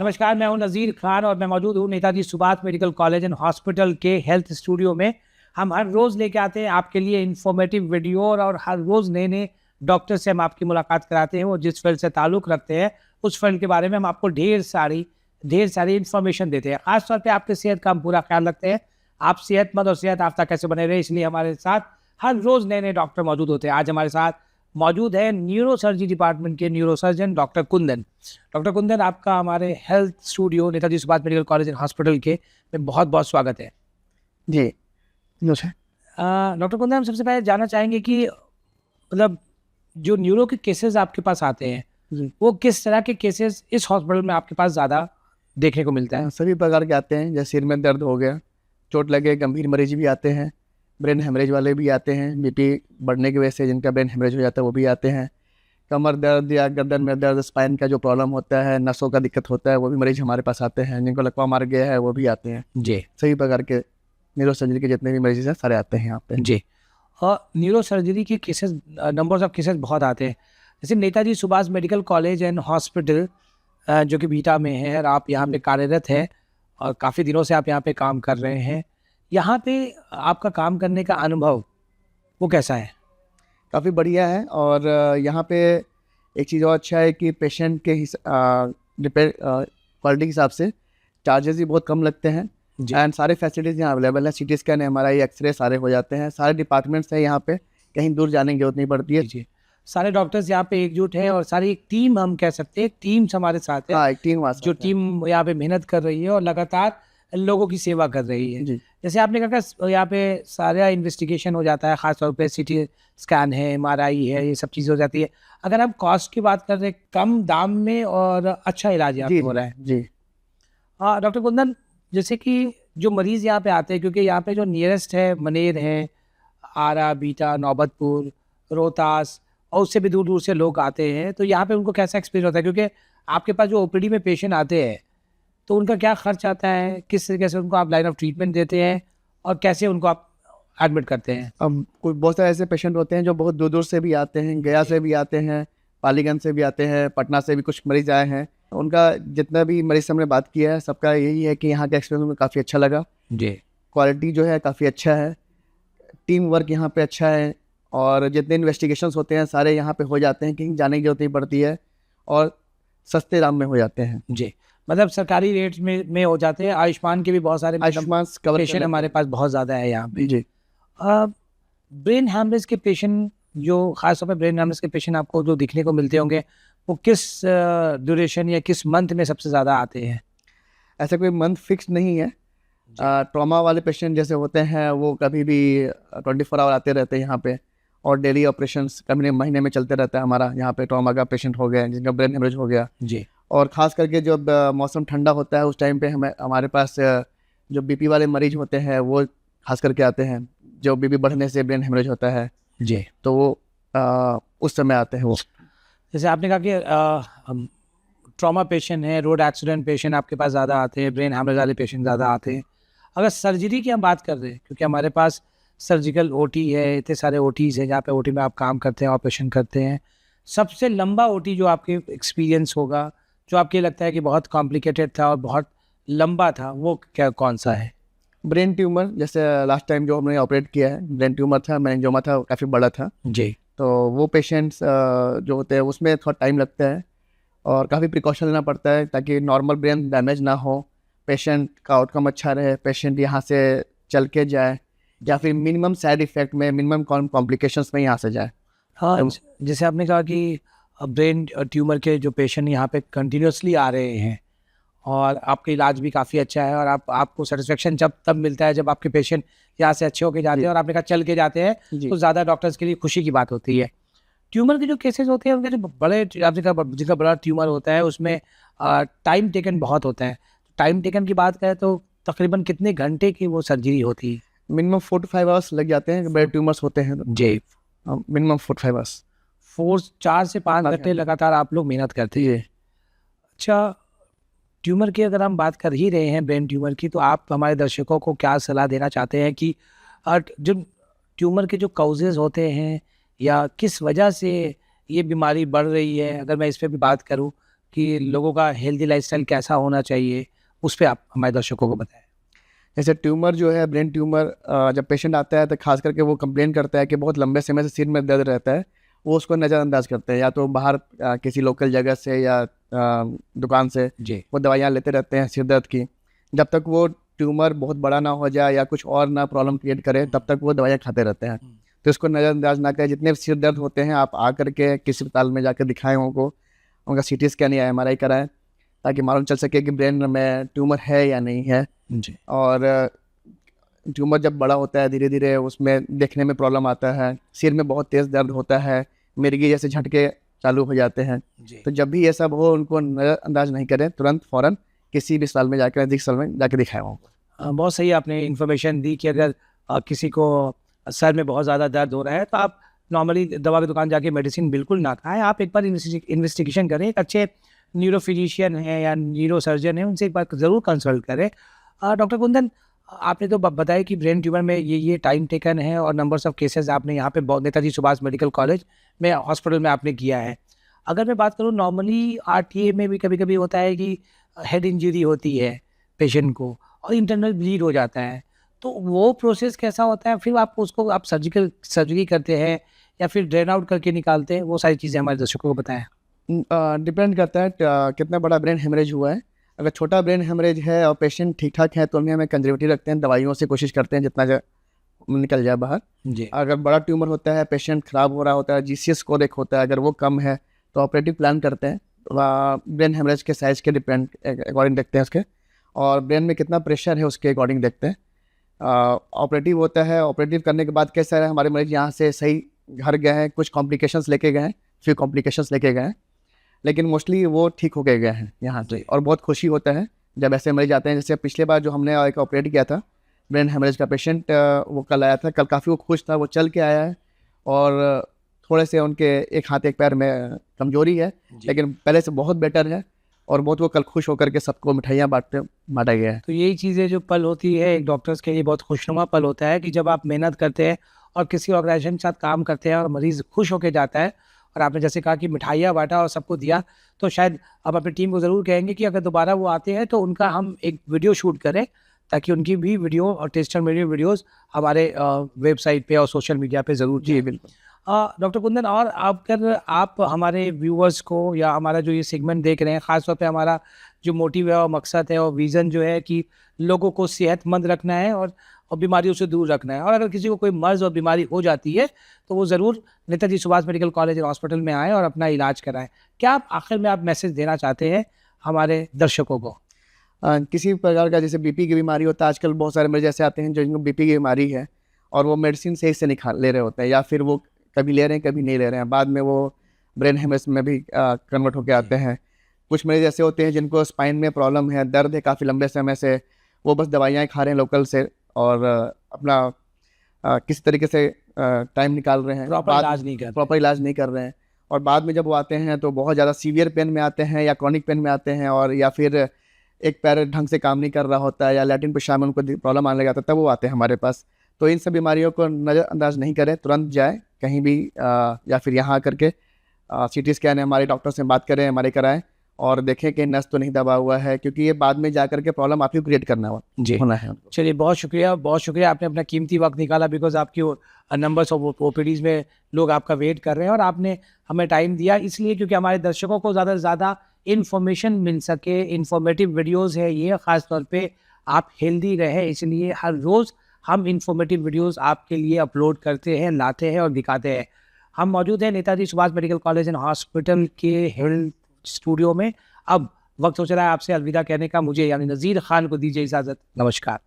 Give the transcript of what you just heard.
नमस्कार, मैं हूं नज़ीर खान और मैं मौजूद हूं Netaji Subhash medical college and hospital के हेल्थ स्टूडियो में। हम हर रोज़ लेके आते हैं आपके लिए इन्फॉर्मेटिव वीडियो और हर रोज़ नए नए डॉक्टर से हम आपकी मुलाकात कराते हैं। वो जिस फील्ड से ताल्लुक़ रखते हैं उस फील्ड के बारे में हम आपको ढेर सारी इन्फॉर्मेशन देते हैं। ख़ासतौर पर आपके सेहत का हम पूरा ख्याल रखते हैं। आप सेहतमंद और सेहत याफ्ता कैसे बने रहे, इसलिए हमारे साथ हर रोज़ नए नए डॉक्टर मौजूद होते हैं। आज हमारे साथ मौजूद है न्यूरोसर्जरी डिपार्टमेंट के neurosurgeon doctor Kundan. Doctor Kundan, आपका हमारे health studio Netaji Subhash medical college and hospital के में बहुत बहुत स्वागत है। जी नमस्कार। डॉक्टर कुंदन, हम सबसे पहले जानना चाहेंगे कि मतलब जो न्यूरो के केसेस आपके पास आते हैं जी वो किस तरह के केसेस इस हॉस्पिटल में आपके पास ज़्यादा देखने को मिलता है? सभी प्रकार के आते हैं, जैसे सिर में दर्द हो गया, चोट लगे गंभीर मरीज भी आते हैं, ब्रेन हेमरेज वाले भी आते हैं, बीपी बढ़ने की वजह से जिनका ब्रेन हेमरेज हो जाता है वो भी आते हैं। कमर दर्द या गर्दन में दर्द, स्पाइन का जो प्रॉब्लम होता है, नसों का दिक्कत होता है, वो भी मरीज हमारे पास आते हैं। जिनको लकवा मार गया है वो भी आते हैं। जी सभी प्रकार के न्यूरोसर्जरी के जितने भी मरीज हैं सारे आते हैं यहाँ पे। जी। और न्यूरो सर्जरी के केसेस, नंबर्स ऑफ केसेस बहुत आते हैं। जैसे Netaji Subhash medical college and hospital जो कि बीटा में है और आप यहाँ पे कार्यरत हैं और काफ़ी दिनों से आप यहाँ पे काम कर रहे हैं। यहाँ पे आपका काम करने का अनुभव वो कैसा है? काफ़ी बढ़िया है। और यहाँ पे एक चीज़ और अच्छा है कि पेशेंट के डिपेंड क्वालिटी के हिसाब से चार्जेस भी बहुत कम लगते हैं। जी। एंड सारे फैसिलिटीज़ यहाँ अवेलेबल हैं। सीटी स्कैन, एमआरआई, एक्सरे सारे हो जाते हैं। सारे डिपार्टमेंट्स हैं यहाँ पे, कहीं दूर जाने की जरूरत नहीं पड़ती है। जी, सारे डॉक्टर्स यहाँ पे एकजुट हैं और सारी एक टीम, हम कह सकते हैं टीम हमारे साथ है। हाँ, एक टीम वहाँ जो टीम यहाँ पे मेहनत कर रही है और लगातार लोगों की सेवा कर रही है। जी जैसे आपने कहा कि यहाँ पे सारा इन्वेस्टिगेशन हो जाता है, ख़ासतौर पे सीटी स्कैन है, एमआरआई है, ये सब चीज़ें हो जाती है। अगर हम कॉस्ट की बात कर रहे हैं, कम दाम में और अच्छा इलाज यहाँ पे हो रहा है। जी। हाँ डॉक्टर कुंदन, जैसे कि जो मरीज़ यहाँ पे आते हैं, क्योंकि यहाँ पे जो नियरेस्ट है मनेर है, आरा, बीटा, नौबतपुर, रोहतास और उससे भी दूर दूर से लोग आते हैं, तो यहाँ पे उनको कैसा एक्सपीरियंस होता है? क्योंकि आपके पास जो ओपीडी में पेशेंट आते हैं तो उनका क्या खर्च आता है, किस तरीके से उनको आप लाइन ऑफ ट्रीटमेंट देते हैं और कैसे उनको आप एडमिट करते हैं? अब कुछ बहुत सारे ऐसे पेशेंट होते हैं जो बहुत दूर दूर से भी आते हैं, गया से भी आते हैं, पालीगंज से भी आते हैं, पटना से भी कुछ मरीज आए हैं। उनका जितना भी मरीज से हमने बात किया है सबका यही है कि यहाँ का एक्सपीरियंस में काफ़ी अच्छा लगा। जी। क्वालिटी जो है काफ़ी अच्छा है, टीम वर्क यहाँ पे अच्छा है, और जितने इन्वेस्टिगेशंस होते हैं सारे यहाँ पे हो जाते हैं, कहीं जाने की जरूरत नहीं पड़ती है और सस्ते दाम में हो जाते हैं। जी, मतलब सरकारी रेट्स में हो जाते हैं। आयुष्मान के भी बहुत सारे आयुष्मान कवर पेशेंट हमारे पास बहुत ज़्यादा है यहाँ पे। जी। ब्रेन हैमरेज के पेशेंट, जो खासतौर पे ब्रेन हैमरेज के पेशेंट आपको जो दिखने को मिलते होंगे, वो किस ड्यूरेशन या किस मंथ में सबसे ज़्यादा आते हैं? ऐसा कोई मंथ फिक्स नहीं है। ट्रॉमा वाले पेशेंट जैसे होते हैं वो कभी भी 24 आवर आते रहते हैं यहाँ पे, और डेली ऑपरेशंस कभी महीने में चलते रहता है हमारा। यहाँ पे ट्रॉमा का पेशेंट हो गया, जिनका ब्रेन हेमरेज हो गया। जी। और ख़ास करके जब मौसम ठंडा होता है उस टाइम पे हमारे पास जो बीपी वाले मरीज होते हैं वो खास करके आते हैं, जो बीपी बढ़ने से ब्रेन हेमरेज होता है। जी। तो वो उस समय आते हैं वो। जैसे आपने कहा कि ट्रॉमा पेशेंट है, रोड एक्सीडेंट पेशेंट आपके पास ज़्यादा आते हैं, ब्रेन हैमरेज वाले पेशेंट ज़्यादा आते हैं। अगर सर्जरी की हम बात कर रहे हैं, क्योंकि हमारे पास सर्जिकल ओटी है, इतने सारे ओटीज़ हैं जहाँ पे ओटी में आप काम करते हैं, ऑपरेशन करते हैं, सबसे लंबा ओटी जो आपके एक्सपीरियंस होगा, जो आपके लगता है कि बहुत कॉम्प्लिकेटेड था और बहुत लंबा था, वो क्या कौन सा है? ब्रेन ट्यूमर, जैसे लास्ट टाइम जो हमने ऑपरेट किया है, ब्रेन ट्यूमर था, मेनिंजोमा था, काफ़ी बड़ा था। जी। तो वो पेशेंट्स जो होते हैं उसमें थोड़ा टाइम लगता है और काफ़ी प्रिकॉशन लेना पड़ता है ताकि नॉर्मल ब्रेन डैमेज ना हो, पेशेंट का आउटकम अच्छा रहे, पेशेंट यहाँ से चल के जाए या फिर मिनिमम साइड इफ़ेक्ट में, मिनिमम कॉम्प्लिकेशंस में यहाँ से जाए। हाँ, जैसे आपने कहा कि ब्रेन ट्यूमर के जो पेशेंट यहाँ पे कंटिन्यूसली आ रहे हैं और आपका इलाज भी काफ़ी अच्छा है और आपको सेटिस्फेक्शन जब तब मिलता है जब आपके पेशेंट यहाँ से अच्छे होके जाते हैं और आपने कहा चल के जाते हैं, तो ज़्यादा डॉक्टर्स के लिए खुशी की बात होती है। ट्यूमर के जो केसेस होते हैं, उनके जो बड़े, आपने कहा जिनका बड़ा ट्यूमर होता है उसमें टाइम टेकन बहुत होता है। टाइम टेकन की बात करें तो तकरीबन कितने घंटे की वो सर्जरी होती है? मिनिमम 4 to 5 आवर्स लग जाते हैं, बड़े ट्यूमर्स होते हैं। जी। Minimum 4 to 5 hours. 4 से 5 घंटे लगातार आप लोग मेहनत करते हैं। अच्छा, ट्यूमर की अगर हम बात कर ही रहे हैं, ब्रेन ट्यूमर की, तो आप हमारे दर्शकों को क्या सलाह देना चाहते हैं कि जो ट्यूमर के जो काउजेज़ होते हैं या किस वजह से ये बीमारी बढ़ रही है, अगर मैं इस पे भी बात करूं कि लोगों का हेल्दी लाइफस्टाइल कैसा होना चाहिए, उस पे आप हमारे दर्शकों को बताएं। जैसे ट्यूमर जो है, ब्रेन ट्यूमर, जब पेशेंट आता है तो खास करके वो कंप्लेन करता है कि बहुत लंबे समय से सिर में दर्द रहता है। वो उसको नज़रअंदाज करते हैं, या तो बाहर किसी लोकल जगह से या दुकान से जी। वो दवाइयाँ लेते रहते हैं सिर दर्द की। जब तक वो ट्यूमर बहुत बड़ा ना हो जाए या कुछ और ना प्रॉब्लम क्रिएट करे, तब तक वो दवाइयाँ खाते रहते हैं। तो इसको नज़रअंदाज ना करें। जितने सिर दर्द होते हैं आप आ करके किसी अस्पताल में जाकर दिखाएं, उनका CT स्कैन या MRI कराएं, ताकि मालूम चल सके कि ब्रेन में ट्यूमर है या नहीं है। जी। और ट्यूमर जब बड़ा होता है धीरे धीरे उसमें देखने में प्रॉब्लम आता है, सिर में बहुत तेज़ दर्द होता है, मिर्गी जैसे झटके चालू हो जाते हैं। जी। तो जब भी ये सब हो, उनको नज़रअंदाज नहीं करें, तुरंत फ़ौरन किसी भी अस्पताल में जाकर, नज़दीक अस्पताल में जाकर दिखाएं उनको। बहुत सही आपने इन्फॉर्मेशन दी कि अगर किसी को सर में बहुत ज़्यादा दर्द हो रहा है तो आप नॉर्मली दवा की दुकान जाके मेडिसिन बिल्कुल ना खाएं। आप एक बार इन्वेस्टिगेशन करें, एक अच्छे न्यूरोफिजिशियन हैं या न्यूरो सर्जन हैं, उनसे एक बार ज़रूर कंसल्ट करें। डॉक्टर कुंदन, आपने तो बताया कि ब्रेन ट्यूमर में ये टाइम टेकन है और नंबर्स ऑफ केसेस आपने यहाँ पे नेताजी सुभाष मेडिकल कॉलेज में हॉस्पिटल में आपने किया है। अगर मैं बात करूँ, नॉर्मली RTA में भी कभी कभी होता है कि हेड इंजरी होती है पेशेंट को और इंटरनल ब्लीड हो जाता है, तो वो प्रोसेस कैसा होता है? फिर आप उसको सर्जरी करते हैं या फिर ड्रेन आउट करके निकालते हैं? वो सारी चीज़ें हमारे दर्शकों को बताएं। डिपेंड करता है कितना बड़ा ब्रेन हेमरेज हुआ है। अगर छोटा ब्रेन हेमरेज है और पेशेंट ठीक ठाक है तो उन्हें हमें कंजर्वेटिव रखते हैं, दवाइयों से कोशिश करते हैं जितना निकल जाए बाहर। जी। अगर बड़ा ट्यूमर होता है, पेशेंट ख़राब हो रहा होता है, GCS स्कोर एक होता है, अगर वो कम है तो ऑपरेटिव प्लान करते हैं। ब्रेन हेमरेज के साइज़ के डिपेंड अकॉर्डिंग देखते हैं उसके, और ब्रेन में कितना प्रेशर है उसके अकॉर्डिंग देखते हैं। ऑपरेटिव होता है, ऑपरेटिव करने के बाद कैसा है, हमारे मरीज यहाँ से सही घर गए हैं, कुछ कॉम्प्लिकेशंस लेके गए हैं, फ्यू कॉम्प्लिकेशंस लेके गए हैं, लेकिन मोस्टली वो ठीक हो गए हैं यहाँ से। और बहुत खुशी होता है जब ऐसे मरीज आते हैं। जैसे पिछले बार जो हमने एक ऑपरेट किया था ब्रेन हेमरेज का पेशेंट, वो कल आया था, कल काफ़ी वो खुश था, वो चल के आया है और थोड़े से उनके एक हाथ एक पैर में कमजोरी है, लेकिन पहले से बहुत बेटर है और बहुत वो कल खुश होकर के सबको मिठाइयाँ बांटा गया है। तो यही चीज़ें जो पल होती है एक डॉक्टर्स के लिए बहुत खुशनुमा पल होता है कि जब आप मेहनत करते हैं और किसी ऑर्गेनाइजेशन के साथ काम करते हैं और मरीज़ खुश होकर जाता है, और आपने जैसे कहा कि मिठाइयाँ बांटा और सबको दिया, तो शायद आप अपनी टीम को ज़रूर कहेंगे कि अगर दोबारा वो आते हैं तो उनका हम एक वीडियो शूट करें, ताकि उनकी भी वीडियो और टेस्टिमोनियल वीडियोस हमारे वेबसाइट पे और सोशल मीडिया पे ज़रूर। जी बिल्कुल। डॉक्टर कुंदन, और अगर आप हमारे व्यूअर्स को या हमारा जो ये सेगमेंट देख रहे हैं, ख़ासतौर पे हमारा जो मोटिव है और मकसद है और विज़न जो है कि लोगों को सेहतमंद रखना है और बीमारियों से दूर रखना है, और अगर किसी को कोई मर्ज़ और बीमारी हो जाती है तो वो ज़रूर Netaji Subhash medical college and hospital में आएँ और अपना इलाज कराएँ। क्या आप आखिर में आप मैसेज देना चाहते हैं हमारे दर्शकों को? किसी भी प्रकार का, जैसे BP की बीमारी होता है, आजकल बहुत सारे मरीज ऐसे आते हैं जिनको BP की बीमारी है और वो मेडिसिन सही से नहीं ले रहे होते हैं, या फिर वो कभी ले रहे हैं कभी नहीं ले रहे हैं, बाद में वो ब्रेन हेमरेज में भी कन्वर्ट होकर आते हैं। कुछ मरीज ऐसे होते हैं जिनको स्पाइन में प्रॉब्लम है, दर्द है काफ़ी लंबे समय से, वो बस दवाइयाँ खा रहे हैं लोकल से और अपना किसी तरीके से टाइम निकाल रहे हैं, प्रॉपर इलाज नहीं कर रहे हैं, और बाद में जब वो आते हैं तो बहुत ज़्यादा सीवियर पेन में आते हैं या क्रॉनिक पेन में आते हैं, और या फिर एक पैर ढंग से काम नहीं कर रहा होता है या लैट्रिन पेशाब में उनको प्रॉब्लम आने लगा था, तब वो आते हैं हमारे पास। तो इन सब बीमारियों को नज़रअंदाज नहीं करें, तुरंत जाए कहीं भी या फिर यहाँ आकर के CT स्कैन है, हमारे डॉक्टर से बात करें, हमारे कराएं और देखें कि नस तो नहीं दबा हुआ है, क्योंकि ये बाद में जा करके प्रॉब्लम आप ही क्रिएट करना होना है। चलिए, बहुत शुक्रिया आपने अपना कीमती वक्त निकाला, बिकॉज आपकी नंबर्स ऑफ OPDs में लोग आपका वेट कर रहे हैं और आपने हमें टाइम दिया, इसलिए क्योंकि हमारे दर्शकों को ज़्यादा से ज़्यादा इन्फॉर्मेशन मिल सके। इन्फॉर्मेटिव वीडियोज़ है ये, ख़ास तौर पे आप हेल्दी रहें, इसलिए हर रोज़ हम इन्फॉर्मेटिव वीडियोज़ आपके लिए अपलोड करते हैं, लाते हैं और दिखाते हैं। हम मौजूद हैं Netaji Subhash medical college and hospital के हेल्थ स्टूडियो में। अब वक्त हो चला है आपसे अलविदा कहने का, मुझे यानी नज़ीर खान को दीजिए इजाज़त। नमस्कार।